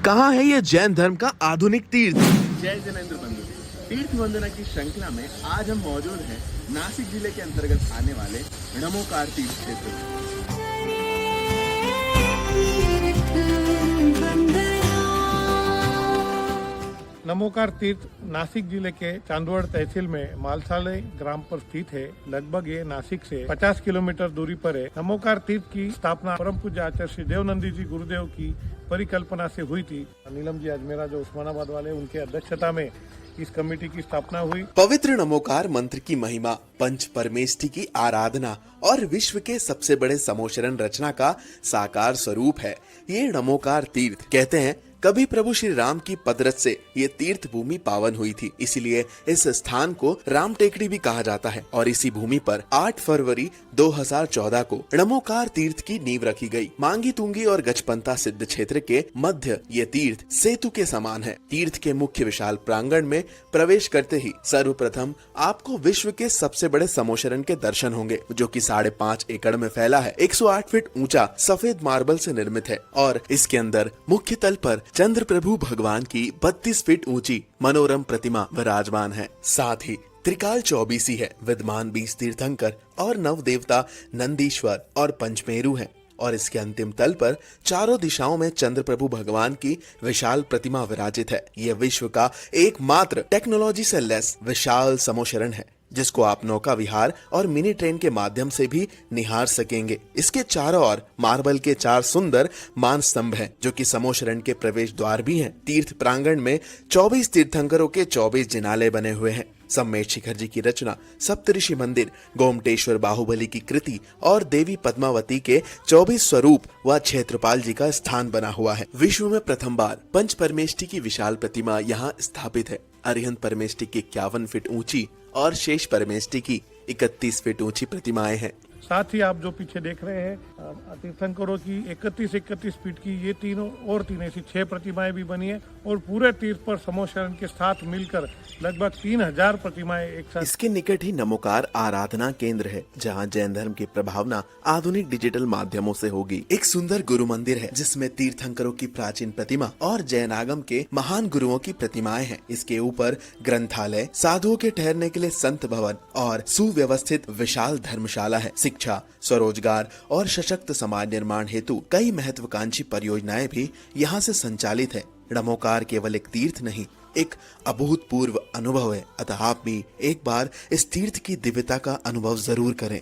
कहाँ है ये जैन धर्म का आधुनिक तीर्थ? जय जैनेंद्र बंधु। तीर्थ वंदना की श्रृंखला में आज हम मौजूद हैं नासिक जिले के अंतर्गत आने वाले नमोकार तीर्थ क्षेत्र में। नमोकार तीर्थ नासिक जिले के चांदवड़ तहसील में मालसाले ग्राम पर स्थित है। लगभग ये नासिक से 50 किलोमीटर दूरी पर है। नमोकार तीर्थ की स्थापना परम पूज्य आचार्य श्री देवनंदी जी गुरुदेव की परिकल्पना से हुई थी। नीलम जी अजमेरा जो उस्मानाबाद वाले, उनके अध्यक्षता में इस कमेटी की स्थापना हुई। पवित्र नमोकार मंत्र की महिमा, पंच परमेष्ठी की आराधना और विश्व के सबसे बड़े समोशरण रचना का साकार स्वरूप है ये नमोकार तीर्थ। कहते हैं कभी प्रभु श्री राम की पदरथ से ये तीर्थ भूमि पावन हुई थी, इसलिए इस स्थान को राम टेकड़ी भी कहा जाता है। और इसी भूमि पर 8 फरवरी 2014 को नमोकार तीर्थ की नींव रखी गई। मांगी तुंगी और गजपंता सिद्ध क्षेत्र के मध्य ये तीर्थ सेतु के समान है। तीर्थ के मुख्य विशाल प्रांगण में प्रवेश करते ही सर्वप्रथम आपको विश्व के सबसे बड़े समोशरण के दर्शन होंगे, जो कि 5.5 एकड़ में फैला है। 108 फीट ऊंचा सफेद मार्बल से निर्मित है और इसके अंदर मुख्य तल पर चंद्र प्रभु भगवान की 32 फीट ऊंची मनोरम प्रतिमा विराजमान है। साथ ही त्रिकाल 24 है, विद्यमान 20 तीर्थंकर और नव देवता नंदीश्वर और पंचमेरु हैं। और इसके अंतिम तल पर चारों दिशाओं में चंद्र प्रभु भगवान की विशाल प्रतिमा विराजित है। यह विश्व का एकमात्र टेक्नोलॉजी से लैस विशाल समोशरण है, जिसको आप नौका विहार और मिनी ट्रेन के माध्यम से भी निहार सकेंगे। इसके चारों ओर मार्बल के 4 सुंदर मान स्तंभ हैं, जो कि समोशरण के प्रवेश द्वार भी हैं। तीर्थ प्रांगण में 24 तीर्थंकरों के 24 जिनालय बने हुए हैं। सम्मेद शिखर जी की रचना, सप्तऋषि मंदिर, गोमटेश्वर बाहुबली की कृति और देवी पद्मावती के 24 स्वरूप व क्षेत्रपाल जी का स्थान बना हुआ है। विश्व में प्रथम बार पंच परमेष्ठी की विशाल प्रतिमा यहाँ स्थापित है। अरिहंत परमेष्ठी की 51 फीट ऊंची और शेष परमेष्ठी की 31 फीट ऊंची प्रतिमाएं हैं। साथ ही आप जो पीछे देख रहे हैं तीर्थंकरों की 31 फीट की ये तीनों और 3 ऐसी 6 प्रतिमाएं भी बनी है और पूरे तीर्थ पर समोशरण के साथ मिलकर लगभग 3000 प्रतिमाएं एक साथ। इसके निकट ही नमोकार आराधना केंद्र है, जहां जैन धर्म की प्रभावना आधुनिक डिजिटल माध्यमों से होगी। एक सुंदर गुरु मंदिर है, जिसमें तीर्थंकरों की प्राचीन प्रतिमा और जैन आगम के महान गुरुओं की प्रतिमाएं हैं। इसके ऊपर ग्रंथालय, साधुओं के ठहरने के लिए संत भवन और सुव्यवस्थित विशाल धर्मशाला है। शिक्षा, स्वरोजगार और सशक्त समाज निर्माण हेतु कई महत्वाकांक्षी परियोजनाएं भी यहाँ से संचालित है। नमोकार केवल एक तीर्थ नहीं, एक अभूतपूर्व अनुभव है। अतः आप भी एक बार इस तीर्थ की दिव्यता का अनुभव जरूर करें।